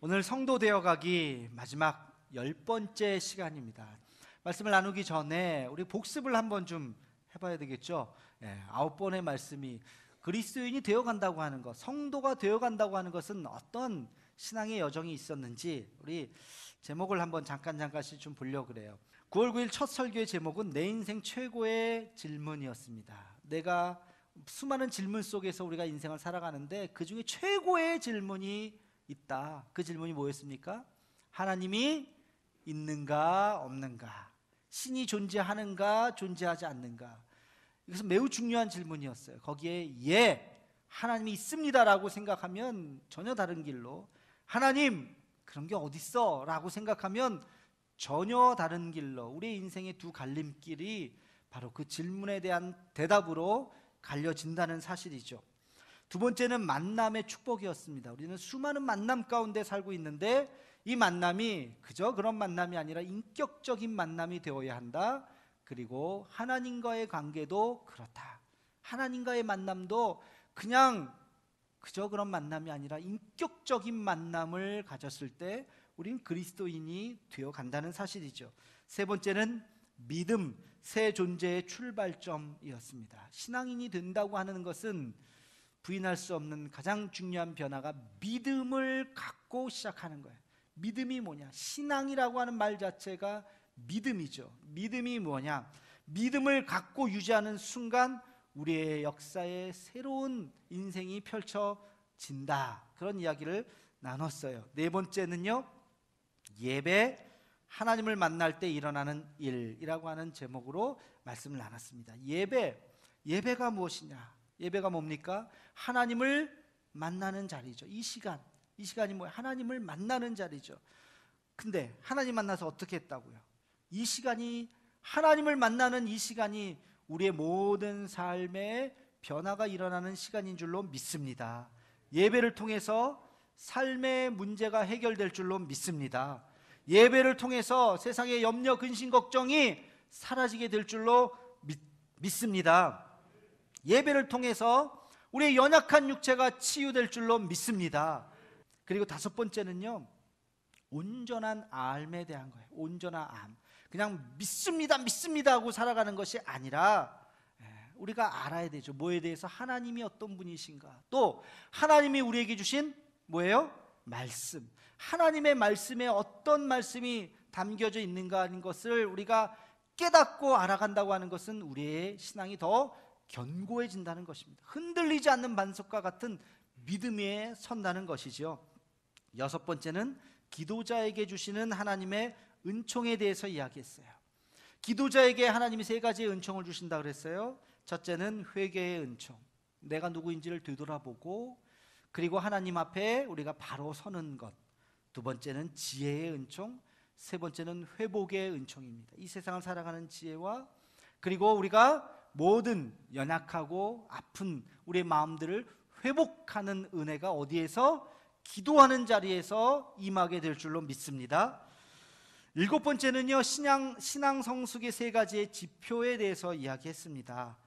오늘 성도 되어가기 마지막 10번째 시간입니다. 말씀을 나누기 전에 우리 복습을 한번 좀 해봐야 되겠죠. 9번의 말씀이 그리스도인이 되어간다고 하는 것, 성도가 되어간다고 하는 것은 어떤 신앙의 여정이 있었는지 우리 제목을 한번 잠깐씩 좀 보려고 그래요. 9월 9일 첫 설교의 제목은 내 인생 최고의 질문이었습니다. 내가 수많은 질문 속에서 우리가 인생을 살아가는데 그 중에 최고의 질문이 있다. 그 질문이 뭐였습니까? 하나님이 있는가 없는가? 신이 존재하는가 존재하지 않는가? 이것은 매우 중요한 질문이었어요. 거기에 하나님이 있습니다라고 생각하면 전혀 다른 길로, 하나님 그런 게 어딨어? 라고 생각하면 전혀 다른 길로, 우리의 인생의 두 갈림길이 바로 그 질문에 대한 대답으로 갈려진다는 사실이죠. 두 번째는 만남의 축복이었습니다. 우리는 수많은 만남 가운데 살고 있는데 이 만남이 그저 그런 만남이 아니라 인격적인 만남이 되어야 한다. 그리고 하나님과의 관계도 그렇다. 하나님과의 만남도 그저 그런 만남이 아니라 인격적인 만남을 가졌을 때 우리는 그리스도인이 되어간다는 사실이죠. 세 번째는 믿음, 새 존재의 출발점이었습니다. 신앙인이 된다고 하는 것은 부인할 수 없는 가장 중요한 변화가 믿음을 갖고 시작하는 거예요. 믿음이 뭐냐? 신앙이라고 하는 말 자체가 믿음이죠. 믿음이 뭐냐? 믿음을 갖고 유지하는 순간 우리의 역사에 새로운 인생이 펼쳐진다. 그런 이야기를 나눴어요. 네 번째는요, 예배, 하나님을 만날 때 일어나는 일이라고 하는 제목으로 말씀을 나눴습니다. 예배가 무엇이냐? 예배가 뭡니까? 하나님을 만나는 자리죠. 이 시간이 뭐예요? 하나님을 만나는 자리죠. 근데 하나님 만나서 어떻게 했다고요? 이 시간이, 하나님을 만나는 이 시간이 우리의 모든 삶에 변화가 일어나는 시간인 줄로 믿습니다. 예배를 통해서 삶의 문제가 해결될 줄로 믿습니다. 예배를 통해서 세상의 염려, 근심, 걱정이 사라지게 될 줄로 믿습니다. 예배를 통해서 우리의 연약한 육체가 치유될 줄로 믿습니다. 그리고 다섯 번째는요, 온전한 암에 대한 거예요. 온전한 암. 그냥 믿습니다 하고 살아가는 것이 아니라 우리가 알아야 되죠. 뭐에 대해서? 하나님이 어떤 분이신가, 또 하나님이 우리에게 주신 뭐예요? 말씀. 하나님의 말씀에 어떤 말씀이 담겨져 있는가 하는 것을 우리가 깨닫고 알아간다고 하는 것은 우리의 신앙이 더 견고해진다는 것입니다. 흔들리지 않는 반석과 같은 믿음에 선다는 것이죠. 여섯 번째는 기도자에게 주시는 하나님의 은총에 대해서 이야기했어요. 기도자에게 하나님이 세 가지의 은총을 주신다 그랬어요. 첫째는 회개의 은총, 내가 누구인지를 되돌아보고 그리고 하나님 앞에 우리가 바로 서는 것. 두 번째는 지혜의 은총, 세 번째는 회복의 은총입니다. 이 세상을 살아가는 지혜와, 그리고 우리가 모든 연약하고 아픈 우리의 마음들을 회복하는 은혜가 어디에서? 기도하는 자리에서 임하게 될 줄로 믿습니다. 일곱 번째는요, 신앙 성숙의 세 가지의 지표에 대해서 이야기했습니다.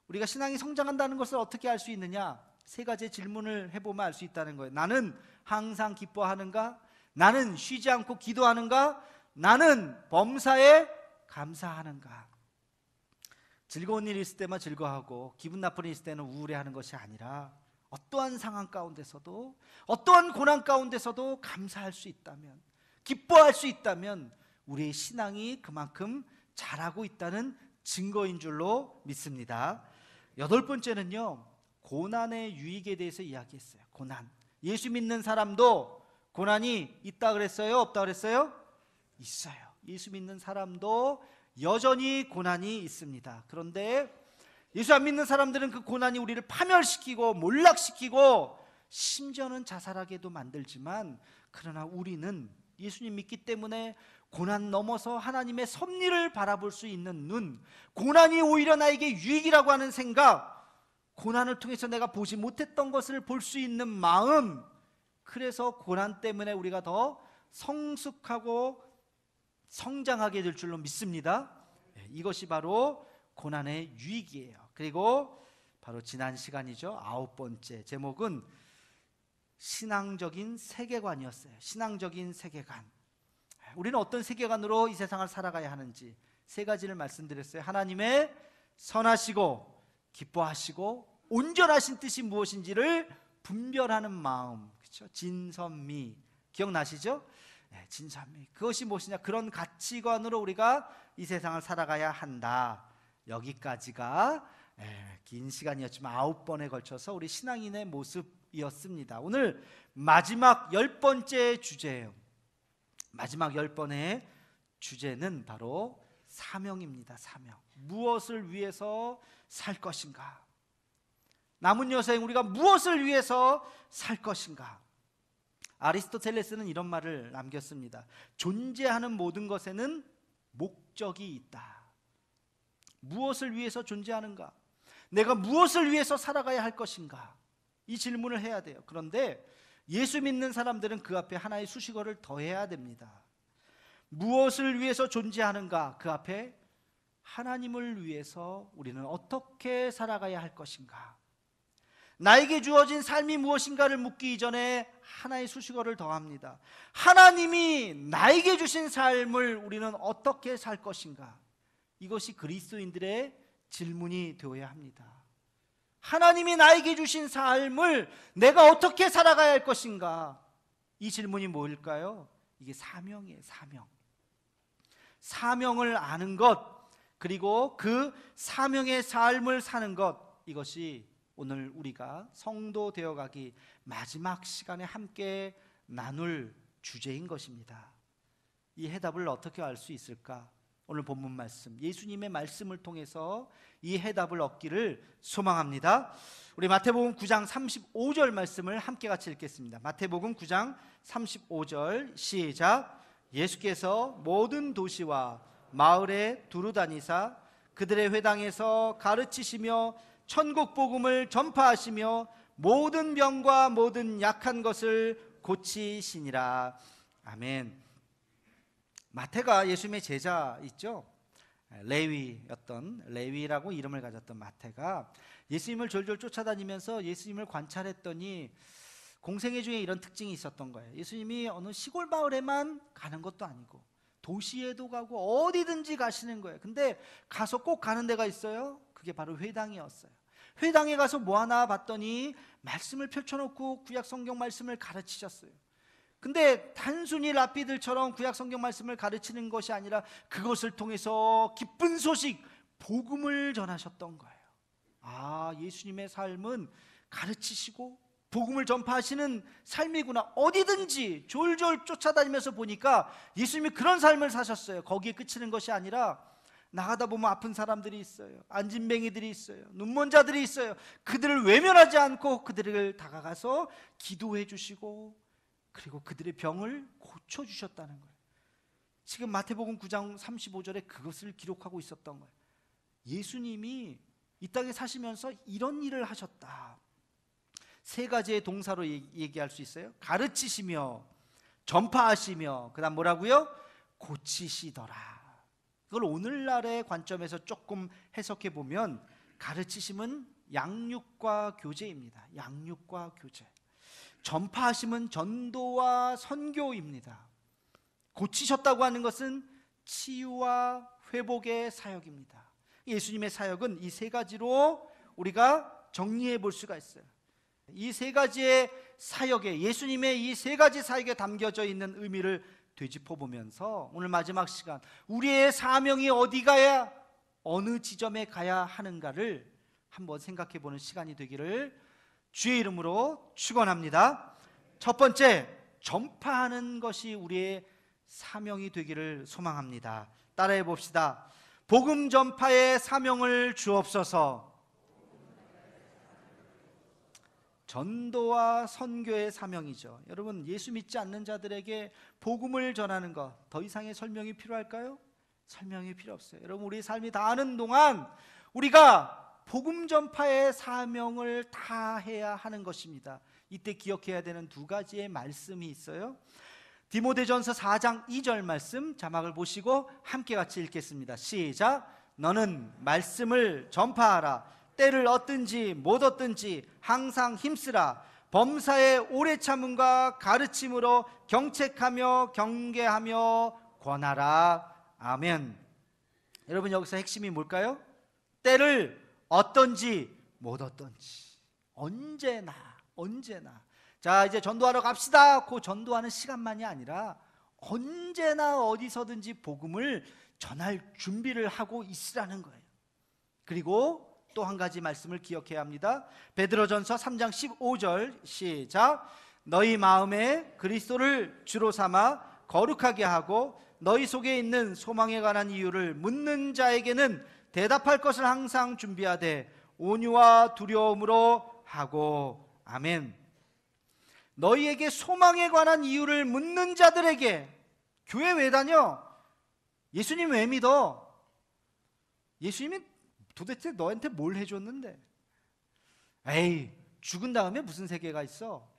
우리가 신앙이 성장한다는 것을 어떻게 알 수 있느냐? 세 가지의 질문을 해보면 알 수 있다는 거예요. 나는 항상 기뻐하는가? 나는 쉬지 않고 기도하는가? 나는 범사에 감사하는가? 즐거운 일이 있을 때만 즐거워하고 기분 나쁜 일이 있을 때는 우울해하는 것이 아니라 어떠한 상황 가운데서도, 어떠한 고난 가운데서도 감사할 수 있다면, 기뻐할 수 있다면 우리의 신앙이 그만큼 자라고 있다는 증거인 줄로 믿습니다. 여덟 번째는요, 고난의 유익에 대해서 이야기했어요. 고난. 예수 믿는 사람도 고난이 있다 그랬어요? 없다 그랬어요? 있어요. 예수 믿는 사람도 여전히 고난이 있습니다. 그런데 예수 안 믿는 사람들은 그 고난이 우리를 파멸시키고 몰락시키고 심지어는 자살하게도 만들지만, 그러나 우리는 예수님 믿기 때문에 고난 넘어서 하나님의 섭리를 바라볼 수 있는 눈, 고난이 오히려 나에게 유익이라고 하는 생각, 고난을 통해서 내가 보지 못했던 것을 볼 수 있는 마음, 그래서 고난 때문에 우리가 더 성숙하고 성장하게 될 줄로 믿습니다. 이것이 바로 고난의 유익이에요. 그리고 바로 지난 시간이죠. 9번째 제목은 신앙적인 세계관이었어요. 신앙적인 세계관. 우리는 어떤 세계관으로 이 세상을 살아가야 하는지 세 가지를 말씀드렸어요. 하나님의 선하시고 기뻐하시고 온전하신 뜻이 무엇인지를 분별하는 마음, 그렇죠? 진선미, 기억나시죠? 네, 진선미. 그것이 무엇이냐? 그런 가치관으로 우리가 이 세상을 살아가야 한다. 여기까지가 긴 시간이었지만 9번에 걸쳐서 우리 신앙인의 모습이었습니다. 오늘 마지막 10번째 주제예요. 마지막 10번의 주제는 바로 사명입니다. 사명. 무엇을 위해서 살 것인가? 남은 여생 우리가 무엇을 위해서 살 것인가? 아리스토텔레스는 이런 말을 남겼습니다. 존재하는 모든 것에는 목적이 있다. 무엇을 위해서 존재하는가? 내가 무엇을 위해서 살아가야 할 것인가? 이 질문을 해야 돼요. 그런데 예수 믿는 사람들은 그 앞에 하나의 수식어를 더해야 됩니다. 무엇을 위해서 존재하는가? 그 앞에 하나님을 위해서 우리는 어떻게 살아가야 할 것인가? 나에게 주어진 삶이 무엇인가를 묻기 이전에 하나의 수식어를 더합니다. 하나님이 나에게 주신 삶을 우리는 어떻게 살 것인가? 이것이 그리스도인들의 질문이 되어야 합니다. 하나님이 나에게 주신 삶을 내가 어떻게 살아가야 할 것인가? 이 질문이 뭘까요? 이게 사명이에요. 사명. 사명을 아는 것, 그리고 그 사명의 삶을 사는 것, 이것이 오늘 우리가 성도 되어가기 마지막 시간에 함께 나눌 주제인 것입니다. 이 해답을 어떻게 알 수 있을까? 오늘 본문 말씀, 예수님의 말씀을 통해서 이 해답을 얻기를 소망합니다. 우리 마태복음 9장 35절 말씀을 함께 같이 읽겠습니다. 마태복음 9장 35절 시작. 예수께서 모든 도시와 마을에 두루 다니사 그들의 회당에서 가르치시며 천국 복음을 전파하시며 모든 병과 모든 약한 것을 고치시니라. 아멘. 마태가 예수님의 제자 있죠? 레위라고 이름을 가졌던 마태가 예수님을 졸졸 쫓아다니면서 예수님을 관찰했더니 공생애 중에 이런 특징이 있었던 거예요. 예수님이 어느 시골 마을에만 가는 것도 아니고 도시에도 가고 어디든지 가시는 거예요. 근데 가서 꼭 가는 데가 있어요. 그게 바로 회당이었어요. 회당에 가서 뭐 하나 봤더니 말씀을 펼쳐놓고 구약 성경 말씀을 가르치셨어요. 근데 단순히 랍비들처럼 구약 성경 말씀을 가르치는 것이 아니라 그것을 통해서 기쁜 소식, 복음을 전하셨던 거예요. 아, 예수님의 삶은 가르치시고 복음을 전파하시는 삶이구나. 어디든지 졸졸 쫓아다니면서 보니까 예수님이 그런 삶을 사셨어요. 거기에 그치는 것이 아니라 나가다 보면 아픈 사람들이 있어요. 안진뱅이들이 있어요. 눈먼 자들이 있어요. 그들을 외면하지 않고 그들을 다가가서 기도해 주시고 그리고 그들의 병을 고쳐주셨다는 거예요. 지금 마태복음 9장 35절에 그것을 기록하고 있었던 거예요. 예수님이 이 땅에 사시면서 이런 일을 하셨다. 세 가지의 동사로 얘기할 수 있어요. 가르치시며, 전파하시며, 그 다음 뭐라고요? 고치시더라. 그걸 오늘날의 관점에서 조금 해석해 보면 가르치심은 양육과 교제입니다. 양육과 교제. 전파하심은 전도와 선교입니다. 고치셨다고 하는 것은 치유와 회복의 사역입니다. 예수님의 사역은 이 세 가지로 우리가 정리해 볼 수가 있어요. 이 세 가지의 사역에, 예수님의 이 세 가지 사역에 담겨져 있는 의미를 되짚어 보면서 오늘 마지막 시간 우리의 사명이 어디 가야, 어느 지점에 가야 하는가를 한번 생각해 보는 시간이 되기를 주의 이름으로 축원합니다. 첫 번째, 전파하는 것이 우리의 사명이 되기를 소망합니다. 따라해 봅시다. 복음 전파의 사명을 주옵소서. 전도와 선교의 사명이죠. 여러분, 예수 믿지 않는 자들에게 복음을 전하는 것, 더 이상의 설명이 필요할까요? 설명이 필요 없어요. 여러분, 우리 삶이 다하는 동안 우리가 복음 전파의 사명을 다해야 하는 것입니다. 이때 기억해야 되는 두 가지의 말씀이 있어요. 디모데전서 4장 2절 말씀 자막을 보시고 함께 같이 읽겠습니다. 시작. 너는 말씀을 전파하라. 때를 얻든지 못 얻든지 항상 힘쓰라. 범사의 오래 참음과 가르침으로 경책하며 경계하며 권하라. 아멘. 여러분, 여기서 핵심이 뭘까요? 때를 어떤지 못 어떤지 언제나. 자, 이제 전도하러 갑시다. 그 전도하는 시간만이 아니라 언제나 어디서든지 복음을 전할 준비를 하고 있으라는 거예요. 그리고 또 한 가지 말씀을 기억해야 합니다. 베드로전서 3장 15절 시작. 너희 마음에 그리스도를 주로 삼아 거룩하게 하고 너희 속에 있는 소망에 관한 이유를 묻는 자에게는 대답할 것을 항상 준비하되 온유와 두려움으로 하고. 아멘. 너희에게 소망에 관한 이유를 묻는 자들에게. 교회 왜 다녀? 예수님 왜 믿어? 예수님이 도대체 너한테 뭘 해줬는데? 에이, 죽은 다음에 무슨 세계가 있어?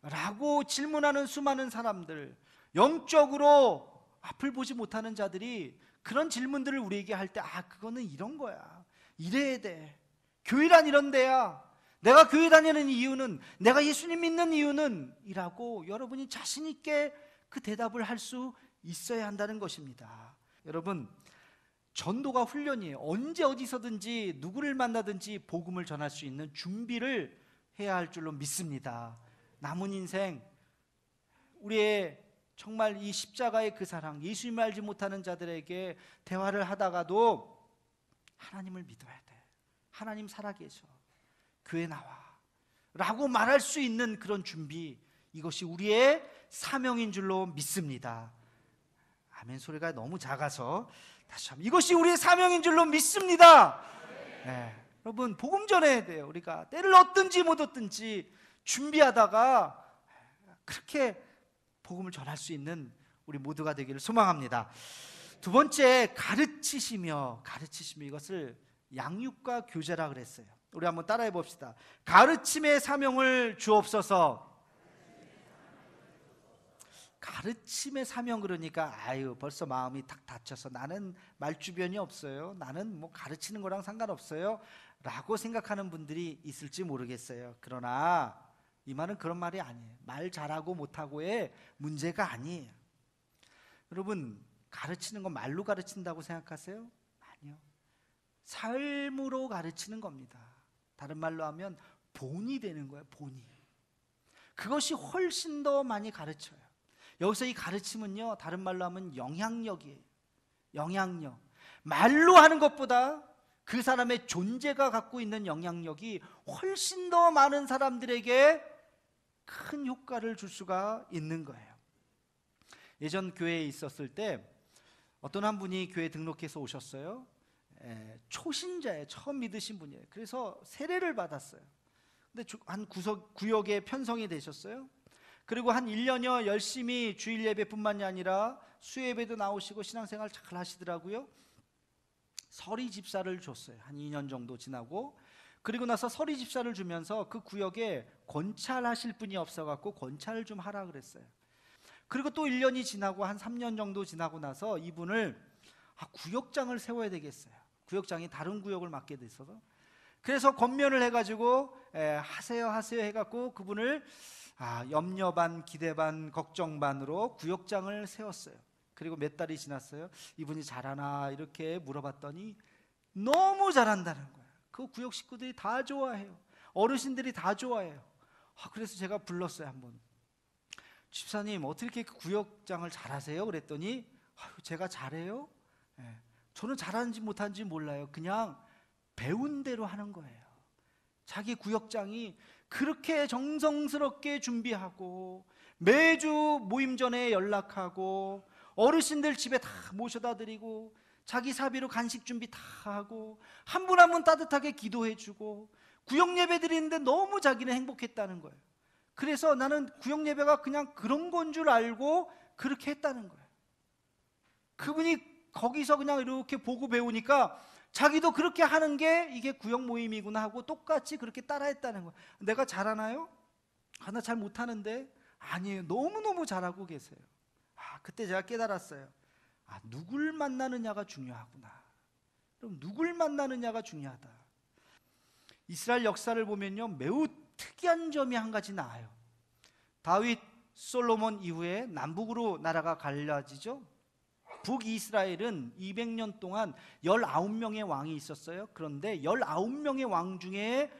라고 질문하는 수많은 사람들, 영적으로 앞을 보지 못하는 자들이 그런 질문들을 우리에게 할 때, 그거는 이런 거야, 이래야 돼, 교회란 이런 데야, 내가 교회 다니는 이유는, 내가 예수님 믿는 이유는 이라고 여러분이 자신 있게 그 대답을 할 수 있어야 한다는 것입니다. 여러분, 전도가 훈련이에요. 언제 어디서든지 누구를 만나든지 복음을 전할 수 있는 준비를 해야 할 줄로 믿습니다. 남은 인생 우리의 정말 이 십자가의 그 사랑, 예수님을 알지 못하는 자들에게 대화를 하다가도 하나님을 믿어야 돼, 하나님 살아계셔, 교회 나와 라고 말할 수 있는 그런 준비, 이것이 우리의 사명인 줄로 믿습니다. 아멘 소리가 너무 작아서 다시 한번, 이것이 우리의 사명인 줄로 믿습니다. 네. 여러분, 복음 전해야 돼요. 우리가 때를 얻든지 못 얻든지 준비하다가 그렇게 복음을 전할 수 있는 우리 모두가 되기를 소망합니다. 두 번째, 가르치시며 이것을 양육과 교제라 그랬어요. 우리 한번 따라해 봅시다. 가르침의 사명을 주옵소서. 가르침의 사명, 그러니까 벌써 마음이 탁 닫혀서 나는 말주변이 없어요, 나는 뭐 가르치는 거랑 상관없어요 라고 생각하는 분들이 있을지 모르겠어요. 그러나 이 말은 그런 말이 아니에요. 말 잘하고 못하고의 문제가 아니에요. 여러분, 가르치는 건 말로 가르친다고 생각하세요? 아니요. 삶으로 가르치는 겁니다. 다른 말로 하면 본이 되는 거예요. 본이. 그것이 훨씬 더 많이 가르쳐요. 여기서 이 가르침은요, 다른 말로 하면 영향력이에요. 영향력. 말로 하는 것보다 그 사람의 존재가 갖고 있는 영향력이 훨씬 더 많은 사람들에게 큰 효과를 줄 수가 있는 거예요. 예전 교회에 있었을 때 어떤 한 분이 교회 등록해서 오셨어요. 초신자예요. 처음 믿으신 분이에요. 그래서 세례를 받았어요. 근데 한 구역에 편성이 되셨어요. 그리고 한 1년여 열심히 주일 예배뿐만이 아니라 수예배도 나오시고 신앙생활 잘 하시더라고요. 서리 집사를 줬어요. 한 2년 정도 지나고, 그리고 나서 서리 집사를 주면서 그 구역에 권찰하실 분이 없어갖고 권찰을 좀 하라 그랬어요. 그리고 또 1년이 지나고 한 3년 정도 지나고 나서 이분을 구역장을 세워야 되겠어요. 구역장이 다른 구역을 맡게 됐어서, 그래서 권면을 해가지고 하세요 해갖고 그분을 염려 반, 기대 반, 걱정 반으로 구역장을 세웠어요. 그리고 몇 달이 지났어요. 이분이 잘하나 이렇게 물어봤더니 너무 잘한다는 거예요. 그 구역 식구들이 다 좋아해요. 어르신들이 다 좋아해요. 그래서 제가 불렀어요. 한번, 집사님 어떻게 이렇게 구역장을 잘하세요? 그랬더니 제가 잘해요? 저는 잘하는지 못하는지 몰라요. 그냥 배운 대로 하는 거예요. 자기 구역장이 그렇게 정성스럽게 준비하고 매주 모임 전에 연락하고 어르신들 집에 다 모셔다 드리고 자기 사비로 간식 준비 다 하고 한 분 한 분 따뜻하게 기도해 주고 구역 예배 드리는데 너무 자기는 행복했다는 거예요. 그래서 나는 구역 예배가 그냥 그런 건 줄 알고 그렇게 했다는 거예요. 그분이 거기서 그냥 이렇게 보고 배우니까 자기도 그렇게 하는 게 이게 구역 모임이구나 하고 똑같이 그렇게 따라했다는 거예요. 내가 잘하나요? 나 잘 못하는데. 아니에요. 너무너무 잘하고 계세요. 그때 제가 깨달았어요. 누굴 만나느냐가 중요하구나. 그럼 누굴 만나느냐가 중요하다. 이스라엘 역사를 보면요, 매우 특이한 점이 한 가지 나와요. 다윗, 솔로몬 이후에 남북으로 나라가 갈라지죠. 북이스라엘은 200년 동안 19명의 왕이 있었어요. 그런데 19명의 왕 중에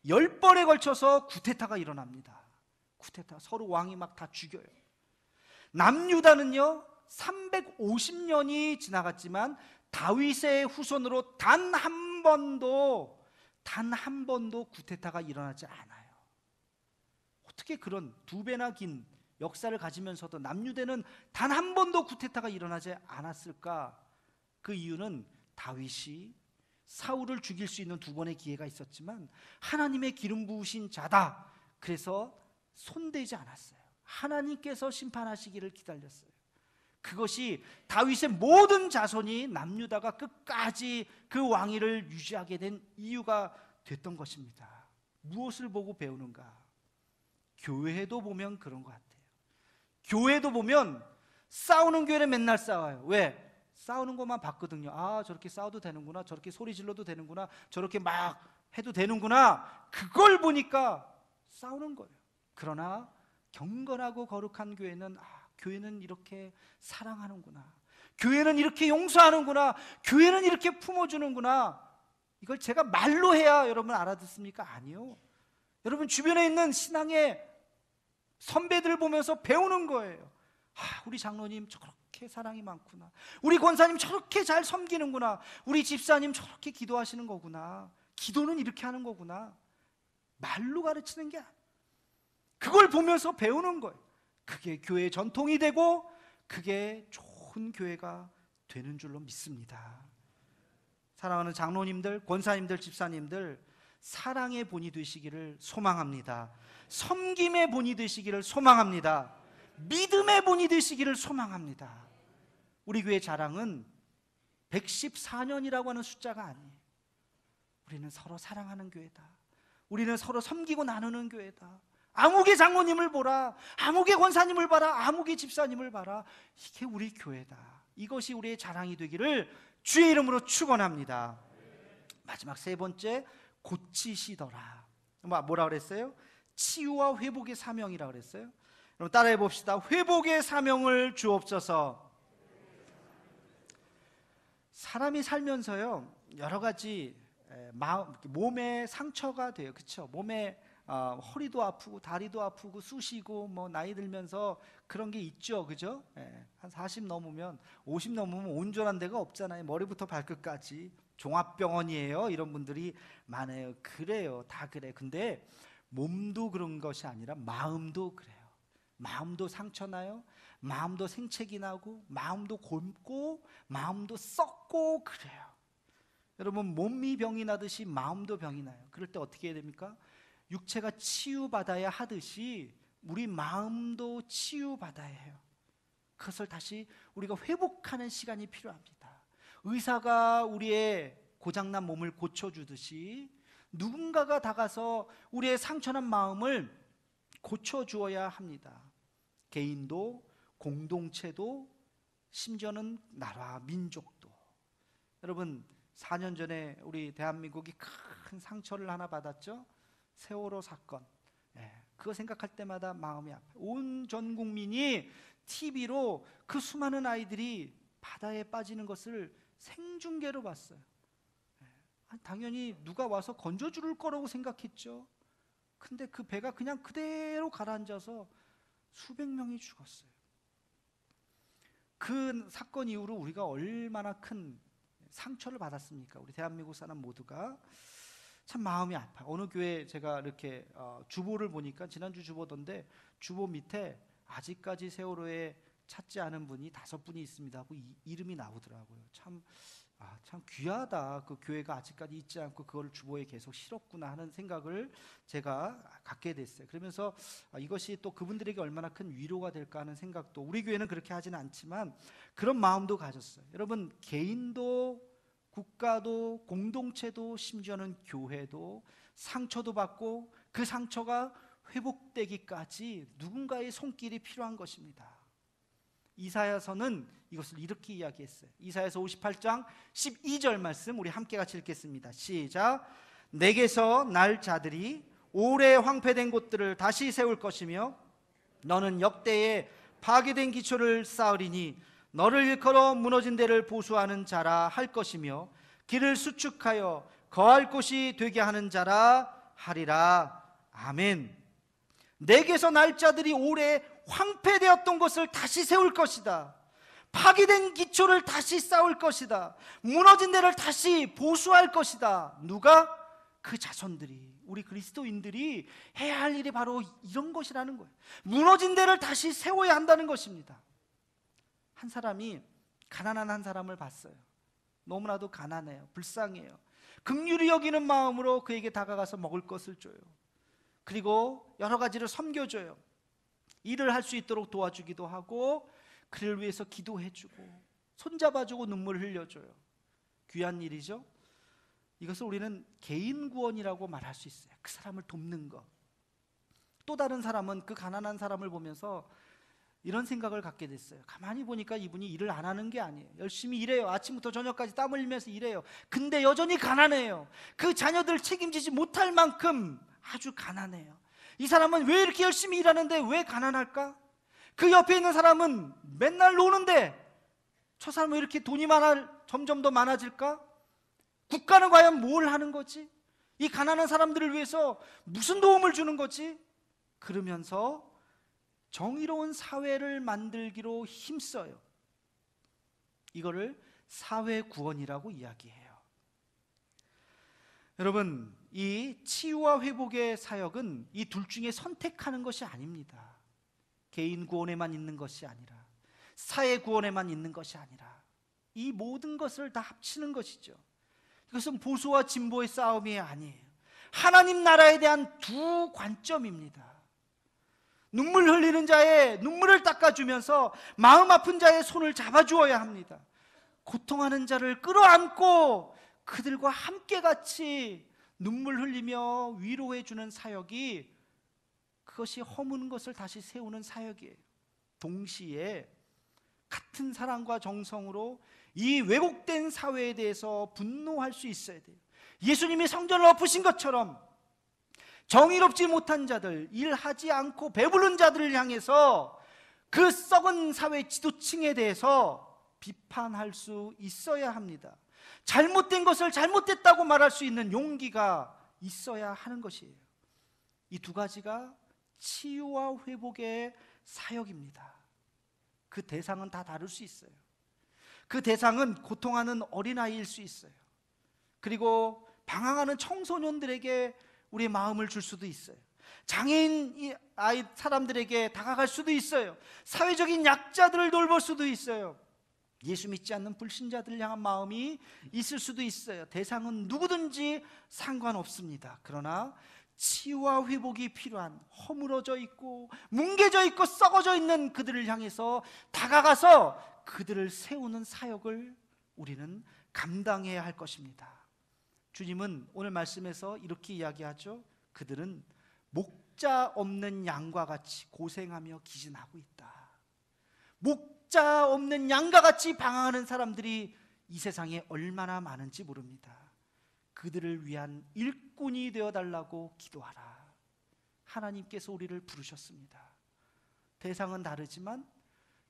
10번에 걸쳐서 쿠데타가 일어납니다. 쿠데타, 서로 왕이 막 다 죽여요. 남유다는요 350년이 지나갔지만 다윗의 후손으로 단 한 번도 쿠데타가 일어나지 않아요. 어떻게 그런 두 배나 긴 역사를 가지면서도 남유대는 단 한 번도 쿠데타가 일어나지 않았을까? 그 이유는 다윗이 사울을 죽일 수 있는 두 번의 기회가 있었지만 하나님의 기름 부으신 자다, 그래서 손대지 않았어요. 하나님께서 심판하시기를 기다렸어요. 그것이 다윗의 모든 자손이 남유다가 끝까지 그 왕위를 유지하게 된 이유가 됐던 것입니다. 무엇을 보고 배우는가? 교회도 보면 그런 것 같아요. 교회도 보면 싸우는 교회는 맨날 싸워요. 왜? 싸우는 것만 봤거든요. 아, 저렇게 싸워도 되는구나, 저렇게 소리 질러도 되는구나, 저렇게 막 해도 되는구나. 그걸 보니까 싸우는 거예요. 그러나 경건하고 거룩한 교회는 교회는 이렇게 사랑하는구나, 교회는 이렇게 용서하는구나, 교회는 이렇게 품어주는구나. 이걸 제가 말로 해야 여러분 알아듣습니까? 아니요. 여러분 주변에 있는 신앙의 선배들 보면서 배우는 거예요. 우리 장로님 저렇게 사랑이 많구나, 우리 권사님 저렇게 잘 섬기는구나, 우리 집사님 저렇게 기도하시는 거구나, 기도는 이렇게 하는 거구나. 말로 가르치는 게 아니에요. 그걸 보면서 배우는 거예요. 그게 교회의 전통이 되고 그게 좋은 교회가 되는 줄로 믿습니다. 사랑하는 장로님들, 권사님들, 집사님들, 사랑의 본이 되시기를 소망합니다. 섬김의 본이 되시기를 소망합니다. 믿음의 본이 되시기를 소망합니다. 우리 교회 자랑은 114년이라고 하는 숫자가 아니에요. 우리는 서로 사랑하는 교회다. 우리는 서로 섬기고 나누는 교회다. 아무개 장로님을 보라, 아무개 권사님을 봐라, 아무개 집사님을 봐라. 이게 우리 교회다. 이것이 우리의 자랑이 되기를 주의 이름으로 축원합니다. 마지막 세 번째, 고치시더라. 뭐라 그랬어요? 치유와 회복의 사명이라 그랬어요. 그럼 따라해 봅시다. 회복의 사명을 주옵소서. 사람이 살면서요 여러 가지 몸에 상처가 돼요. 그렇죠? 몸에 허리도 아프고 다리도 아프고 쑤시고 뭐 나이 들면서 그런 게 있죠. 그죠? 한 40 넘으면 50 넘으면 온전한 데가 없잖아요. 머리부터 발끝까지 종합병원이에요. 이런 분들이 많아요. 그래요. 다 그래. 근데 몸도 그런 것이 아니라 마음도 그래요. 마음도 상처나요. 마음도 생채기 나고 마음도 곪고 마음도 썩고 그래요. 여러분 몸이 병이 나듯이 마음도 병이 나요. 그럴 때 어떻게 해야 됩니까? 육체가 치유받아야 하듯이 우리 마음도 치유받아야 해요. 그것을 다시 우리가 회복하는 시간이 필요합니다. 의사가 우리의 고장난 몸을 고쳐주듯이 누군가가 다가서 우리의 상처난 마음을 고쳐주어야 합니다. 개인도 공동체도 심지어는 나라 민족도. 여러분 4년 전에 우리 대한민국이 큰 상처를 하나 받았죠. 세월호 사건. 그거 생각할 때마다 마음이 아파요. 온 전 국민이 TV로 그 수많은 아이들이 바다에 빠지는 것을 생중계로 봤어요. 당연히 누가 와서 건져줄 거라고 생각했죠. 근데 그 배가 그냥 그대로 가라앉아서 수백 명이 죽었어요. 그 사건 이후로 우리가 얼마나 큰 상처를 받았습니까? 우리 대한민국 사람 모두가 참 마음이 아파요. 어느 교회 제가 이렇게 주보를 보니까 지난주 주보던데 주보 밑에 아직까지 세월호에 찾지 않은 분이 5분이 있습니다 하고 이름이 나오더라고요. 참 귀하다. 그 교회가 아직까지 있지 않고 그걸 주보에 계속 실었구나 하는 생각을 제가 갖게 됐어요. 그러면서 이것이 또 그분들에게 얼마나 큰 위로가 될까 하는 생각도, 우리 교회는 그렇게 하지는 않지만 그런 마음도 가졌어요. 여러분 개인도 국가도 공동체도 심지어는 교회도 상처도 받고 그 상처가 회복되기까지 누군가의 손길이 필요한 것입니다. 이사야서는 이것을 이렇게 이야기했어요. 이사야서 58장 12절 말씀 우리 함께 같이 읽겠습니다. 시작. 내게서 날 자들이 오래 황폐된 곳들을 다시 세울 것이며 너는 역대에 파괴된 기초를 쌓으리니 너를 일컬어 무너진 데를 보수하는 자라 할 것이며 길을 수축하여 거할 곳이 되게 하는 자라 하리라. 아멘. 내게서 날 자들이 오래 황폐되었던 것을 다시 세울 것이다. 파괴된 기초를 다시 쌓을 것이다. 무너진 데를 다시 보수할 것이다. 누가? 그 자손들이, 우리 그리스도인들이 해야 할 일이 바로 이런 것이라는 거예요. 무너진 데를 다시 세워야 한다는 것입니다. 한 사람이 가난한 한 사람을 봤어요. 너무나도 가난해요. 불쌍해요. 긍휼히 여기는 마음으로 그에게 다가가서 먹을 것을 줘요. 그리고 여러 가지를 섬겨줘요. 일을 할 수 있도록 도와주기도 하고 그를 위해서 기도해주고 손잡아주고 눈물 흘려줘요. 귀한 일이죠. 이것을 우리는 개인 구원이라고 말할 수 있어요. 그 사람을 돕는 것. 또 다른 사람은 그 가난한 사람을 보면서 이런 생각을 갖게 됐어요. 가만히 보니까 이분이 일을 안 하는 게 아니에요. 열심히 일해요. 아침부터 저녁까지 땀 흘리면서 일해요. 근데 여전히 가난해요. 그 자녀들을 책임지지 못할 만큼 아주 가난해요. 이 사람은 왜 이렇게 열심히 일하는데 왜 가난할까? 그 옆에 있는 사람은 맨날 노는데 저 사람은 왜 이렇게 돈이 점점 더 많아질까? 국가는 과연 뭘 하는 거지? 이 가난한 사람들을 위해서 무슨 도움을 주는 거지? 그러면서 정의로운 사회를 만들기로 힘써요. 이거를 사회구원이라고 이야기해요. 여러분, 이 치유와 회복의 사역은 이 둘 중에 선택하는 것이 아닙니다. 개인 구원에만 있는 것이 아니라 사회 구원에만 있는 것이 아니라 이 모든 것을 다 합치는 것이죠. 이것은 보수와 진보의 싸움이 아니에요. 하나님 나라에 대한 두 관점입니다. 눈물 흘리는 자의 눈물을 닦아주면서 마음 아픈 자의 손을 잡아주어야 합니다. 고통하는 자를 끌어안고 그들과 함께 같이 눈물 흘리며 위로해주는 사역이, 그것이 허무는 것을 다시 세우는 사역이에요. 동시에 같은 사랑과 정성으로 이 왜곡된 사회에 대해서 분노할 수 있어야 돼요. 예수님이 성전을 엎으신 것처럼 정의롭지 못한 자들, 일하지 않고 배부른 자들을 향해서 그 썩은 사회 지도층에 대해서 비판할 수 있어야 합니다. 잘못된 것을 잘못됐다고 말할 수 있는 용기가 있어야 하는 것이에요. 이 두 가지가 치유와 회복의 사역입니다. 그 대상은 다 다를 수 있어요. 그 대상은 고통하는 어린아이일 수 있어요. 그리고 방황하는 청소년들에게 우리의 마음을 줄 수도 있어요. 장애인 사람들에게 다가갈 수도 있어요. 사회적인 약자들을 돌볼 수도 있어요. 예수 믿지 않는 불신자들을 향한 마음이 있을 수도 있어요. 대상은 누구든지 상관없습니다. 그러나 치유와 회복이 필요한, 허물어져 있고 뭉개져 있고 썩어져 있는 그들을 향해서 다가가서 그들을 세우는 사역을 우리는 감당해야 할 것입니다. 주님은 오늘 말씀에서 이렇게 이야기하죠. 그들은 목자 없는 양과 같이 고생하며 기진하고 있다. 목자 없는 양과 같이 방황하는 사람들이 이 세상에 얼마나 많은지 모릅니다. 그들을 위한 일꾼이 되어달라고 기도하라. 하나님께서 우리를 부르셨습니다. 대상은 다르지만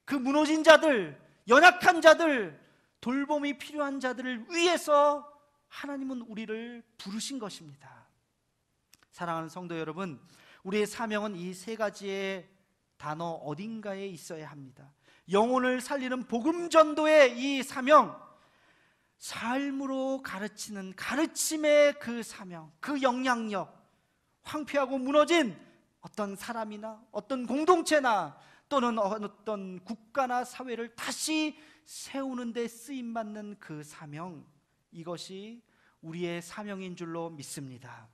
그 무너진 자들, 연약한 자들, 돌봄이 필요한 자들을 위해서 하나님은 우리를 부르신 것입니다. 사랑하는 성도 여러분, 우리의 사명은 이 세 가지의 단어 어딘가에 있어야 합니다. 영혼을 살리는 복음 전도의 이 사명, 삶으로 가르치는 가르침의 그 사명, 그 영향력, 황폐하고 무너진 어떤 사람이나 어떤 공동체나 또는 어떤 국가나 사회를 다시 세우는 데 쓰임받는 그 사명, 이것이 우리의 사명인 줄로 믿습니다.